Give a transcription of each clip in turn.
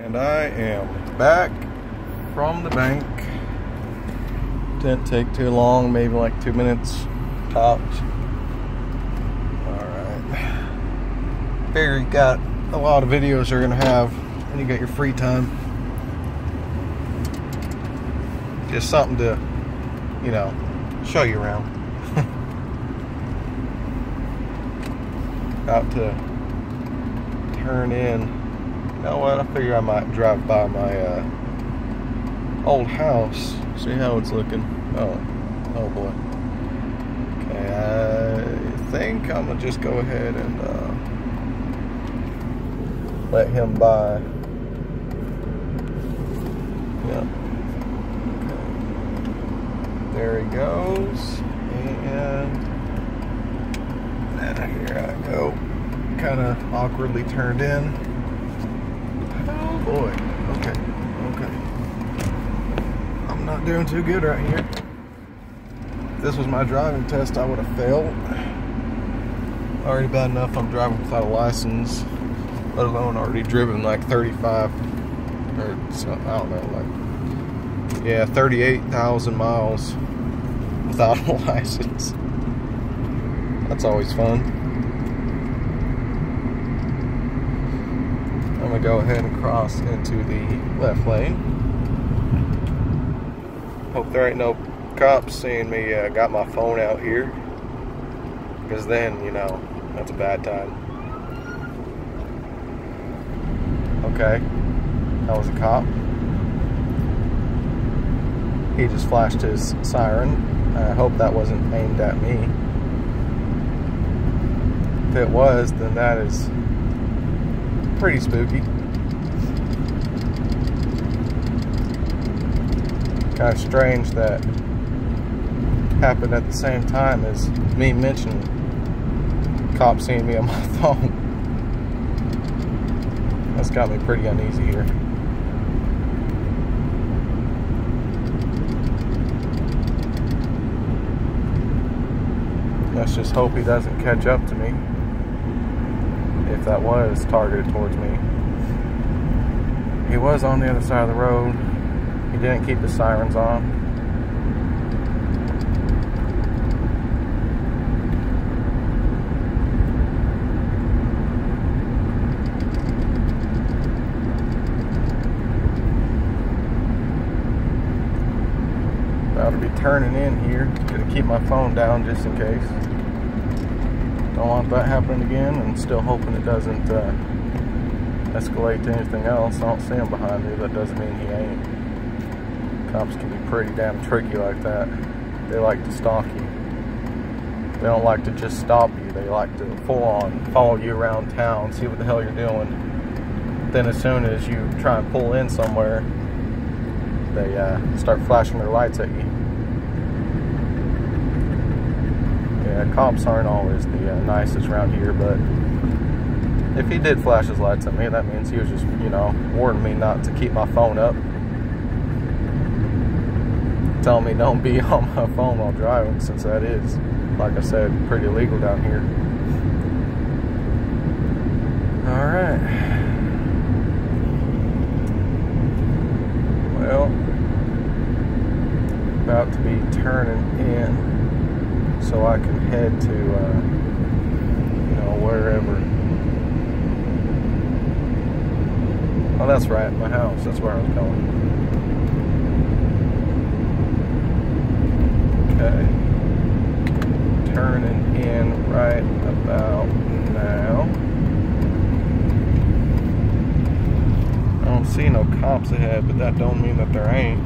And I am back from the bank. Didn't take too long, maybe like 2 minutes tops. Alright. Figure you got a lot of videos you're gonna have when you got your free time. Just something to, you know, show you around. About to turn in. You know what? I figure I might drive by my old house, see how it's looking. Oh boy. Okay, I think I'm gonna just go ahead and let him by. Yep. Okay. There he goes, and here I go. Kind of awkwardly turned in. Oh boy. Okay. I'm not doing too good right here. If this was my driving test, I would have failed. Already bad enough I'm driving without a license, let alone already driven like 35 or so, I don't know, like, yeah, 38,000 miles without a license. That's always fun. I'm gonna go ahead and cross into the left lane. Hope there ain't no cops seeing me got my phone out here, because then, you know, that's a bad time. Okay, that was a cop. He just flashed his siren. I hope that wasn't aimed at me. If it was, then that is pretty spooky. Kind of strange that happened at the same time as me mentioning cops seeing me on my phone. That's got me pretty uneasy here. Let's just hope he doesn't catch up to me, if that was targeted towards me. He was on the other side of the road. He didn't keep his sirens on. About to be turning in here. Gonna keep my phone down just in case. Don't want that happening again, and still hoping it doesn't escalate to anything else. I don't see him behind me, that doesn't mean he ain't. Cops can be pretty damn tricky like that. They like to stalk you. They don't like to just stop you. They like to full on follow you around town, see what the hell you're doing. Then as soon as you try and pull in somewhere, they start flashing their lights at you. Yeah, cops aren't always the nicest around here, but if he did flash his lights at me, that means he was just, you know, warning me not to keep my phone up. Telling me don't be on my phone while driving, since that is, like I said, pretty illegal down here. Alright. Well, about to be turning in so I can head to, you know, wherever. Oh, that's right, my house. That's where I was going. Okay. Turning in right about now. I don't see no cops ahead, but that don't mean that there ain't.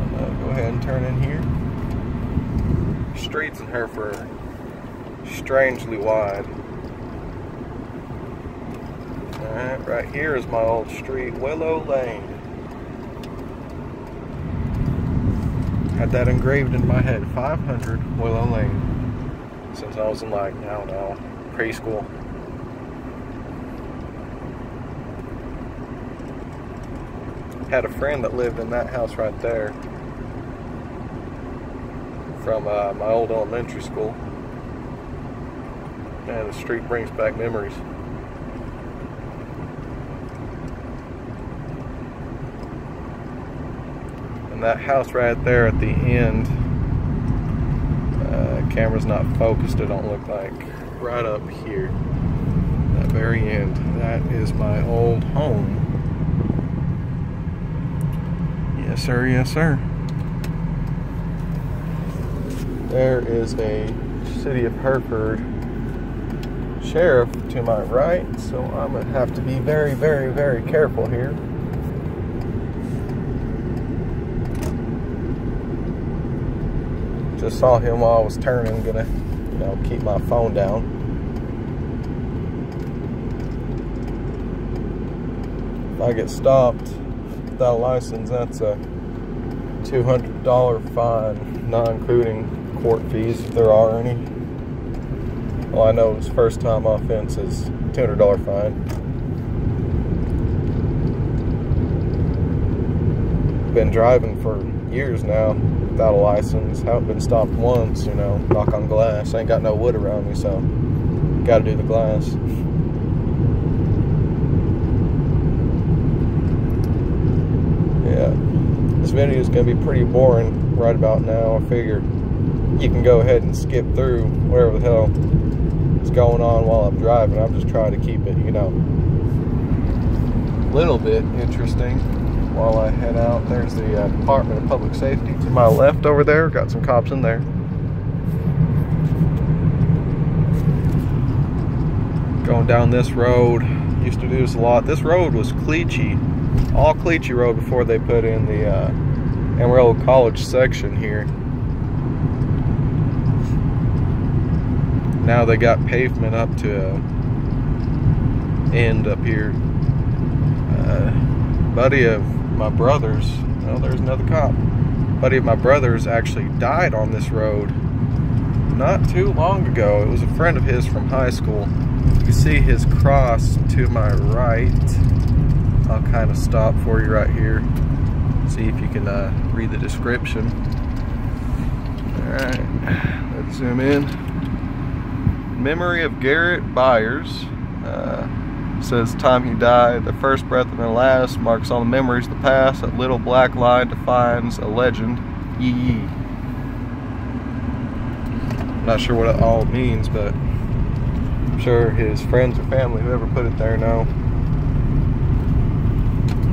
I'm gonna go ahead and turn in here. Streets in Hereford are strangely wide. Alright, right here is my old street, Willow Lane. Had that engraved in my head, 500 Willow Lane, since I was in, like, I don't know, preschool. Had a friend that lived in that house right there from my old elementary school. And the street brings back memories. And that house right there at the end, camera's not focused, it don't look like. Right up here, that very end, that is my old home. Yes sir, yes sir. There is a City of Hereford sheriff to my right, so I'm gonna have to be very, very, very careful here. Just saw him while I was turning, gonna, you know, keep my phone down. If I get stopped without a license, that's a $200 fine, not including court fees if there are any. Well, I know his first time offense is $200 fine. Been driving for years now without a license. Haven't been stopped once, you know, knock on glass. Ain't got no wood around me, so gotta do the glass. Yeah, this video is gonna be pretty boring right about now. I figure you can go ahead and skip through whatever the hell is going on while I'm driving. I'm just trying to keep it, you know, a little bit interesting while I head out. There's the Department of Public Safety to my left over there. Got some cops in there. Going down this road. Used to do this a lot. This road was Cleachie. All Cleachie Road before they put in the Amarillo College section here. Now they got pavement up to end up here. Buddy of my brother's, oh, there's another cop. Buddy of my brother's actually died on this road not too long ago. It was a friend of his from high school. You can see his cross to my right. I'll kind of stop for you right here. See if you can read the description. Alright, let's zoom in. Memory of Garrett Byers. Says time he died, the first breath and the last, marks all the memories of the past. That little black line defines a legend. Yee yee. Not sure what it all means, but I'm sure his friends or family, whoever put it there, know.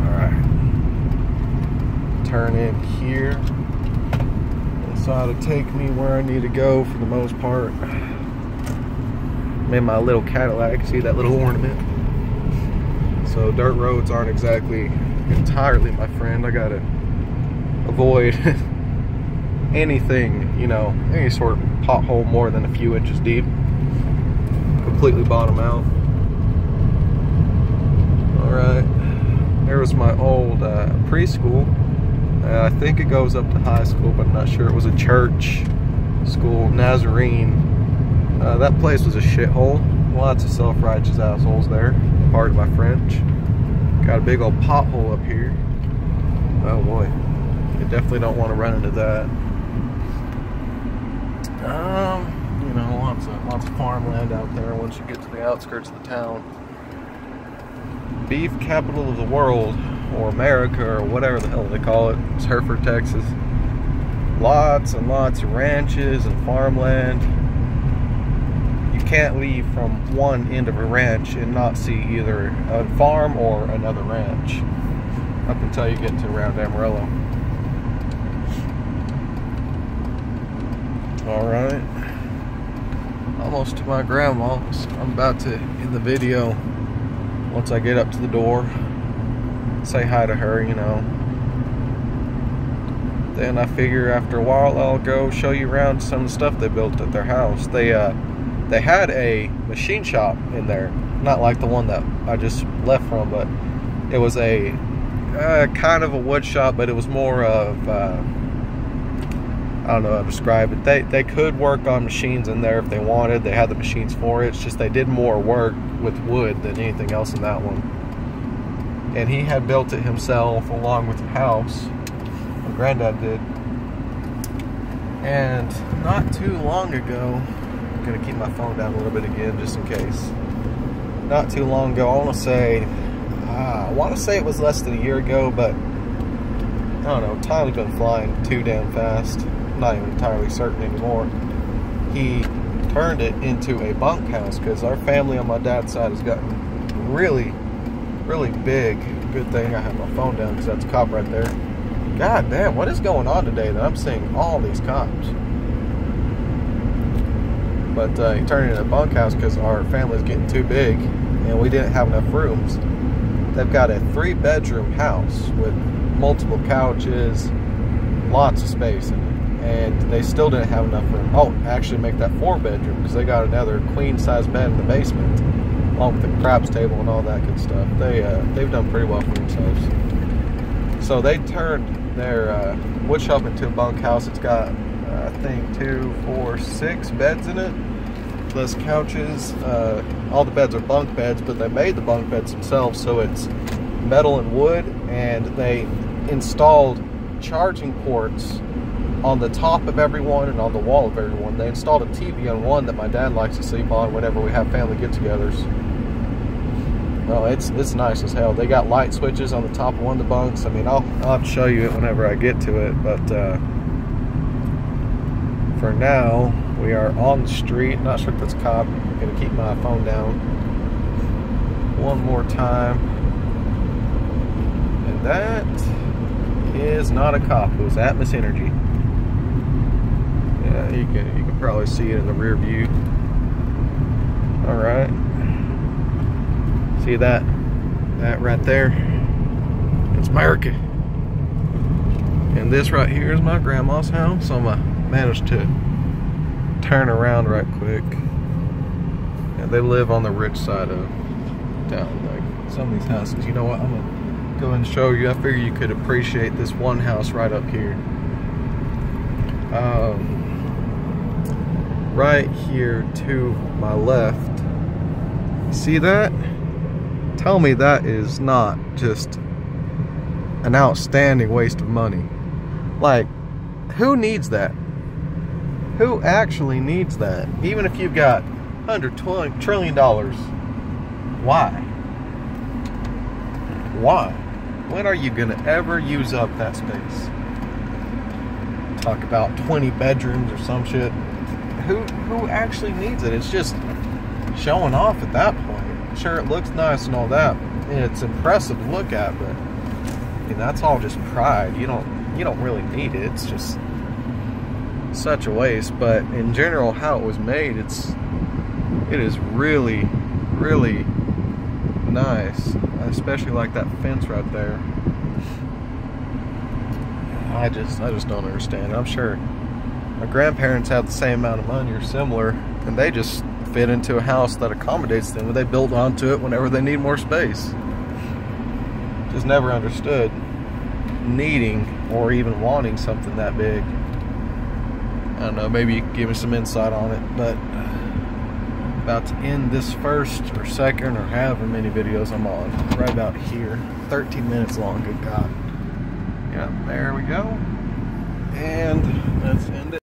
Alright. Turn in here. This ought to take me where I need to go for the most part. I'm in my little Cadillac. See that little ornament? So dirt roads aren't exactly entirely my friend. I gotta avoid anything, you know, any sort of pothole more than a few inches deep. Completely bottom out. Alright, there was my old preschool. I think it goes up to high school, but I'm not sure. It was a church school, Nazarene. That place was a shithole. Lots of self-righteous assholes there. Pardon my French. Got a big old pothole up here. Oh boy. You definitely don't want to run into that. You know, lots of farmland out there once you get to the outskirts of the town. Beef capital of the world, or America, or whatever the hell they call it. It's Hereford, Texas. Lots and lots of ranches and farmland. You can't leave from one end of a ranch and not see either a farm or another ranch up until you get to around Amarillo. Alright, almost to my grandma's. I'm about to end the video once I get up to the door. Say hi to her, you know. Then I figure after a while I'll go show you around some of the stuff they built at their house. They had a machine shop in there, not like the one that I just left from, but it was a kind of a wood shop, but it was more of I don't know how to describe it. They could work on machines in there if they wanted. They had the machines for it. It's just they did more work with wood than anything else in that one. And he had built it himself along with the house. My granddad did. And not too long ago, I'm gonna keep my phone down a little bit again just in case. Not too long ago, I want to say it was less than a year ago, but I don't know, time's been flying too damn fast. I'm not even entirely certain anymore. He turned it into a bunkhouse because our family on my dad's side has gotten really, really big. Good thing I have my phone down because that's a cop right there. God damn, what is going on today that I'm seeing all these cops? But he turned it into a bunkhouse because our family's getting too big and we didn't have enough rooms. They've got a 3-bedroom house with multiple couches, lots of space in it. And they still didn't have enough room. Oh, actually make that 4-bedroom because they got another queen-size bed in the basement, along with the craps table and all that good stuff. They've done pretty well for themselves. So they turned their wood shop into a bunkhouse. It's got, I think, 2, 4, 6 beds in it, plus couches. All the beds are bunk beds, but they made the bunk beds themselves, so it's metal and wood, and they installed charging ports on the top of every one and on the wall of every one. They installed a TV on one that my dad likes to sleep on whenever we have family get-togethers. Oh, it's nice as hell. They got light switches on the top of one of the bunks. I mean, I'll have to show you it whenever I get to it, but for now, we are on the street. Not sure if that's a cop. I'm gonna keep my phone down one more time. And that is not a cop. It was Atmos Energy. Yeah, you can probably see it in the rear view. All right. See that right there? It's America. And this right here is my grandma's house. So I managed to turn around right quick. And they live on the rich side of town. Like some of these houses. You know what? I'm gonna go and show you. I figure you could appreciate this one house right up here. Right here to my left. See that? Tell me that is not just an outstanding waste of money. Like, who needs that? Who actually needs that? Even if you've got $100 trillion, why? Why? When are you gonna ever use up that space? Talk about 20 bedrooms or some shit. Who actually needs it? It's just showing off at that point. Sure, it looks nice and all that, and it's impressive to look at, but I mean, that's all just pride. You don't really need it. It's just such a waste. But in general, how it was made, it is really, really nice. I especially like that fence right there. I just don't understand. I'm sure my grandparents had the same amount of money or similar, and they just fit into a house that accommodates them, and they build onto it whenever they need more space. Just never understood needing or even wanting something that big. I don't know, maybe you can give me some insight on it, but about to end this first or second or however many videos I'm on. Right about here. 13 minutes long, good God. Yeah, there we go. And let's end it.